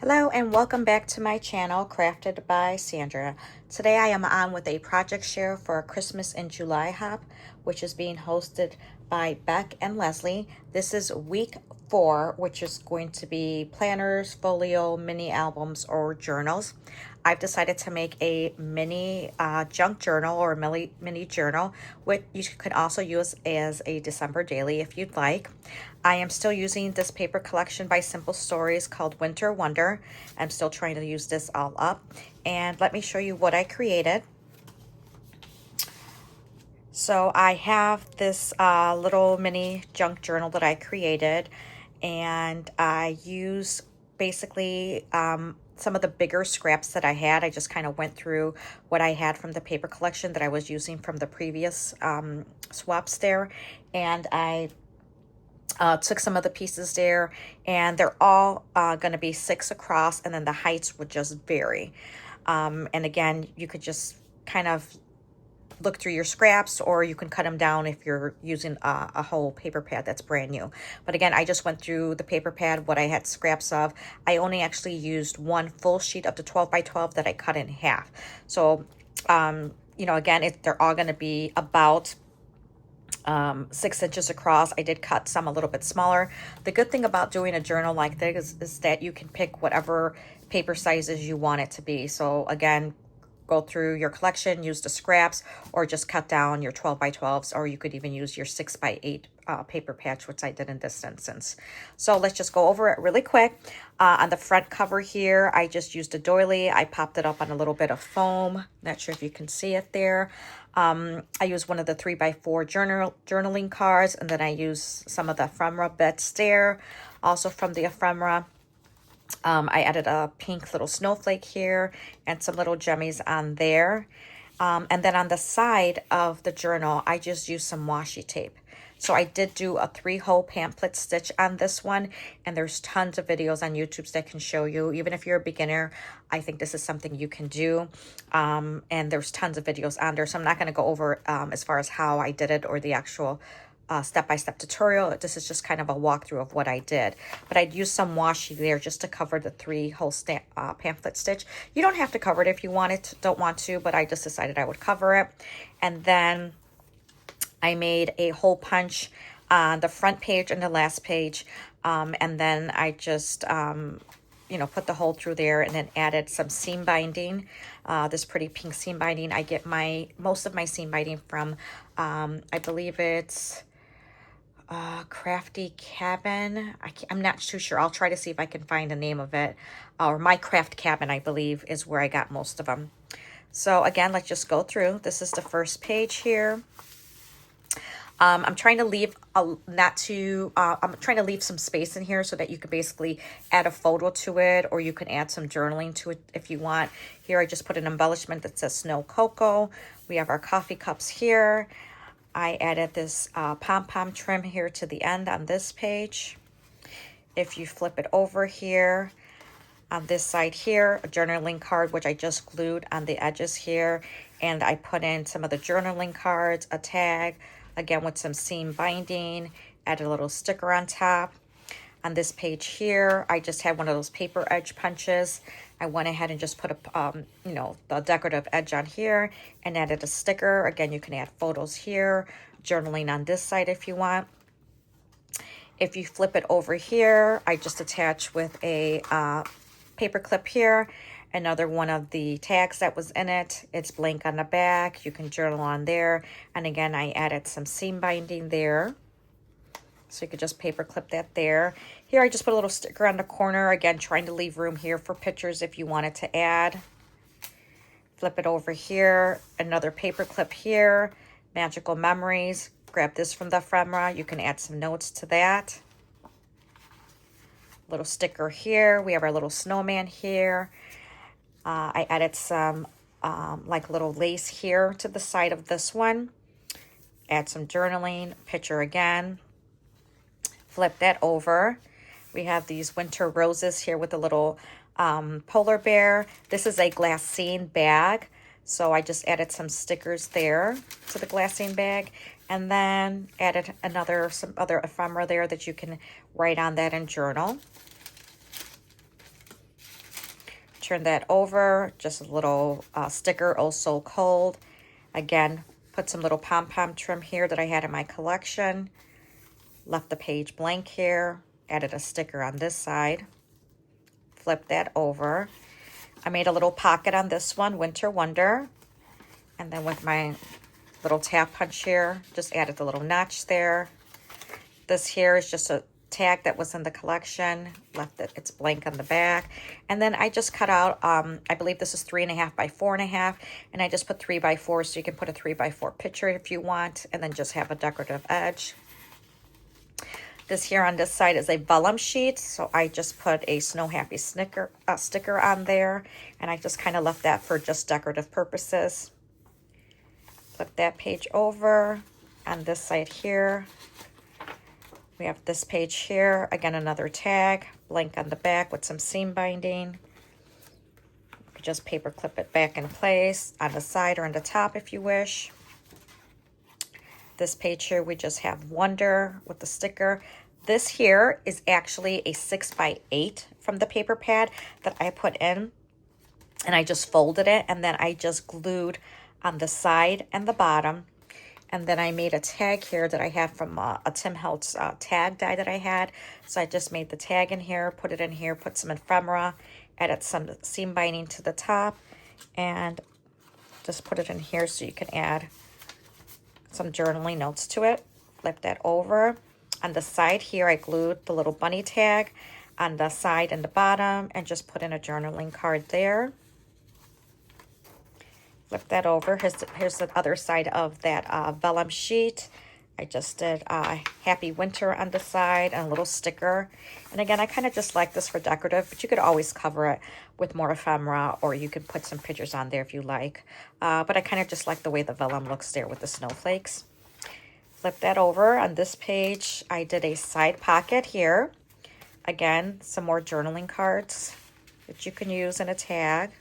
Hello and welcome back to my channel, Crafted by Sandra. Today I am on with a project share for a Christmas in July hop, which is being hosted by Bec and Leslie. This is week 4, which is going to be planners, folio, mini albums, or journals. I've decided to make a mini junk journal or a mini journal, which you could also use as a December daily if you'd like. I am still using this paper collection by Simple Stories called Winter Wonder. I'm still trying to use this all up. And let me show you what I created. So I have this little mini junk journal that I created, and I use basically some of the bigger scraps that I had. I just kind of went through what I had from the paper collection that I was using from the previous swaps there, and I took some of the pieces there, and they're all going to be 6 across, and then the heights would just vary. And again, you could just kind of look through your scraps, or you can cut them down if you're using a whole paper pad that's brand new. But again, I just went through the paper pad, what I had scraps of. I only actually used one full sheet of the 12 by 12 that I cut in half. So, again, they're all going to be about 6 inches across. I did cut some a little bit smaller. The good thing about doing a journal like this is that you can pick whatever paper sizes you want it to be. So again, go through your collection, use the scraps, or just cut down your 12 by 12s, or you could even use your 6 by 8 paper patch, which I did in this instance. So let's just go over it really quick. On the front cover here, I just used a doily. I popped it up on a little bit of foam. Not sure if you can see it there. I used one of the 3 by 4 journaling cards, and then I used some of the ephemera bits there. Also from the ephemera, I added a pink little snowflake here and some little jemmies on there. And then on the side of the journal, I just used some washi tape. So I did do a 3-hole pamphlet stitch on this one, and there's tons of videos on YouTube that can show you. Even if you're a beginner, I think this is something you can do. And there's tons of videos on there, so I'm not going to go over as far as how I did it or the actual step-by-step tutorial. This is just kind of a walkthrough of what I did. But I'd use some washi there just to cover the 3-hole pamphlet stitch. You don't have to cover it if you don't want to, but I just decided I would cover it. And then I made a hole punch on the front page and the last page. And then I just put the hole through there, and then added some seam binding, this pretty pink seam binding. I get most of my seam binding from, I believe it's Crafty Cabin. I'm not too sure. I'll try to see if I can find the name of it. Or My Craft Cabin, I believe, is where I got most of them. So again, let's just go through. This is the first page here. I'm trying to leave I'm trying to leave some space in here so that you could basically add a photo to it, or you can add some journaling to it if you want. Here I just put an embellishment that says Snow Cocoa. We have our coffee cups here. I added this pom-pom trim here to the end on this page. If you flip it over here, on this side here, a journaling card, which I just glued on the edges here. And I put in some of the journaling cards, a tag, again with some seam binding, add a little sticker on top. On this page here, I just had one of those paper edge punches. I went ahead and just put the decorative edge on here and added a sticker. Again, you can add photos here, journaling on this side if you want. If you flip it over here, I just attach with a paper clip here another one of the tags that was in it. It's blank on the back. You can journal on there. And again, I added some seam binding there, so you could just paper clip that there. Here I just put a little sticker on the corner, again trying to leave room here for pictures if you wanted to add. Flip it over here, another paper clip here, magical memories. Grab this from the ephemera. You can add some notes to that. Little sticker here. We have our little snowman here. I added some like little lace here to the side of this one. Add some journaling, picture again. Flip that over. We have these winter roses here with a little polar bear. This is a glassine bag, so I just added some stickers there to the glassine bag, and then added some other ephemera there that you can write on that and journal. turn that over, just a little sticker, Oh So Cold. Again, put some little pom-pom trim here that I had in my collection. Left the page blank here, added a sticker on this side. Flip that over. I made a little pocket on this one, Winter Wonder. And then with my little tap punch here, just added the little notch there. This here is just a tag that was in the collection, left it, it's blank on the back. And then I just cut out, I believe this is 3.5 by 4.5, and I just put 3 by 4, so you can put a 3 by 4 picture if you want, and then just have a decorative edge. This here on this side is a vellum sheet, so I just put a Snow Happy sticker on there, and I just kind of left that for just decorative purposes. Flip that page over. On this side here, we have this page here, again another tag, blank on the back with some seam binding. You could just paper clip it back in place on the side or on the top if you wish. This page here, we just have Wonder with the sticker. This here is actually a 6 by 8 from the paper pad that I put in, and I just folded it, and then I just glued on the side and the bottom. And then I made a tag here that I had from a Tim Holtz tag die that I had. So I just made the tag in here, put it in here, put some ephemera, added some seam binding to the top, and just put it in here so you can add some journaling notes to it. Flip that over. On the side here, I glued the little bunny tag on the side and the bottom, and just put in a journaling card there. Flip that over. Here's the other side of that vellum sheet. I just did Happy Winter on the side and a little sticker. And again, I kind of just like this for decorative, but you could always cover it with more ephemera, or you could put some pictures on there if you like. But I kind of just like the way the vellum looks there with the snowflakes. Flip that over. On this page, I did a side pocket here. Again, some more journaling cards that you can use in a tag.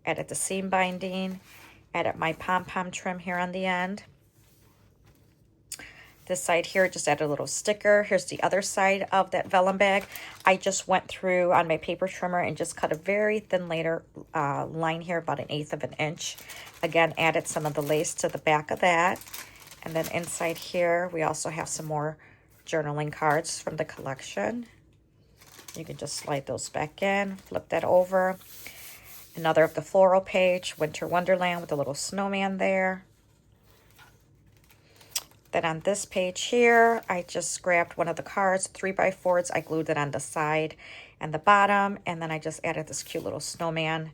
Added the seam binding. Added my pom-pom trim here on the end. This side here, just added a little sticker. Here's the other side of that vellum bag. I just went through on my paper trimmer and just cut a very thin line here, about 1/8 of an inch. Again, added some of the lace to the back of that. And then inside here, we also have some more journaling cards from the collection. You can just slide those back in, flip that over. Another of the floral page, Winter Wonderland with a little snowman there. Then on this page here, I just grabbed one of the cards, 3 by 4s. I glued it on the side and the bottom, and then I just added this cute little snowman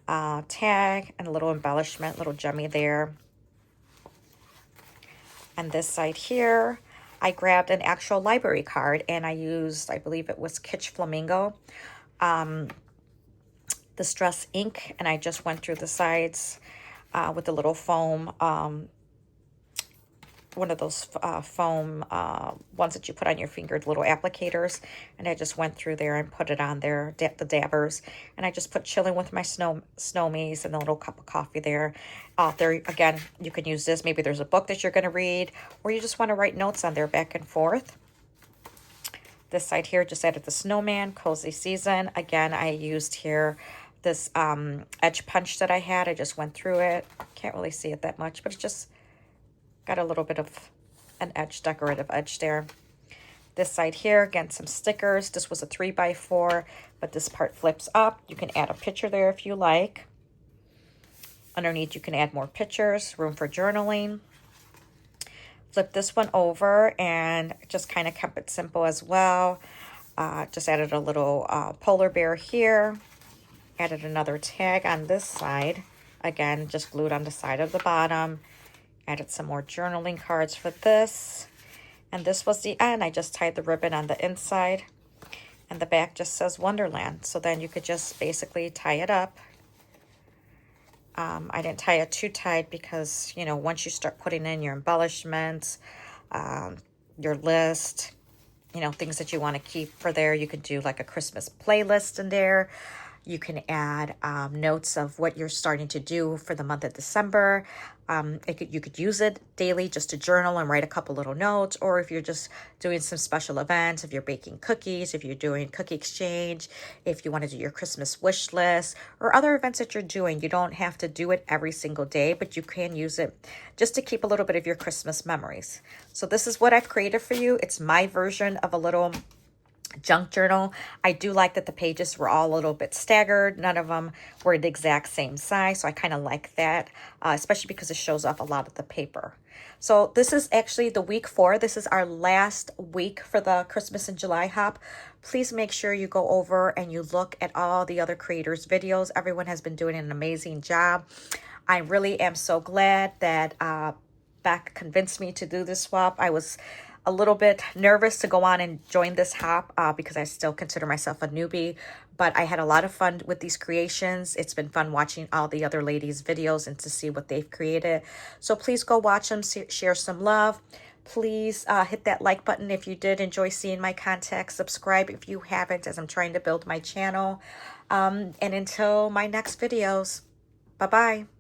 tag and a little embellishment, little gemmy there. And this side here, I grabbed an actual library card, and I used, I believe it was Kitsch Flamingo Distress ink, and I just went through the sides with the little foam, one of those foam ones that you put on your finger, the little applicators, and I just went through there and put it on there, the dabbers, and I just put Chilling with My Snowmies and a little cup of coffee there. There again, you can use this, maybe there's a book that you're going to read, or you just want to write notes on there back and forth. This side here, just added the snowman, Cozy Season. Again, I used here this edge punch that I had. I just went through it. Can't really see it that much, but it's just got a little bit of an edge, decorative edge there. This side here, again, some stickers. This was a 3 by 4, but this part flips up. You can add a picture there if you like. Underneath, you can add more pictures, room for journaling. Flip this one over and just kind of kept it simple as well. Just added a little polar bear here. Added another tag on this side. Again, just glued on the side of the bottom. Added some more journaling cards for this. And this was the end. I just tied the ribbon on the inside. And the back just says Wonderland. So then you could just basically tie it up. I didn't tie it too tight because, you know, once you start putting in your embellishments, your list, you know, things that you want to keep for there, you could do like a Christmas playlist in there. You can add notes of what you're starting to do for the month of December. You could use it daily just to journal and write a couple little notes, or if you're just doing some special events, if you're baking cookies, if you're doing cookie exchange, if you want to do your Christmas wish list, or other events that you're doing. You don't have to do it every single day, but you can use it just to keep a little bit of your Christmas memories. So this is what I've created for you. It's my version of a little junk journal. I do like that the pages were all a little bit staggered. None of them were the exact same size, so I kind of like that, especially because it shows off a lot of the paper. So this is actually the week 4. This is our last week for the Christmas in July hop. Please make sure you go over and you look at all the other creators' videos. Everyone has been doing an amazing job. I really am so glad that Bec convinced me to do this swap. I was a little bit nervous to go on and join this hop because I still consider myself a newbie, but I had a lot of fun with these creations. It's been fun watching all the other ladies' videos and to see what they've created. So please go watch them, share some love. Please hit that like button if you did enjoy seeing my content. Subscribe if you haven't, as I'm trying to build my channel. And until my next videos, bye-bye.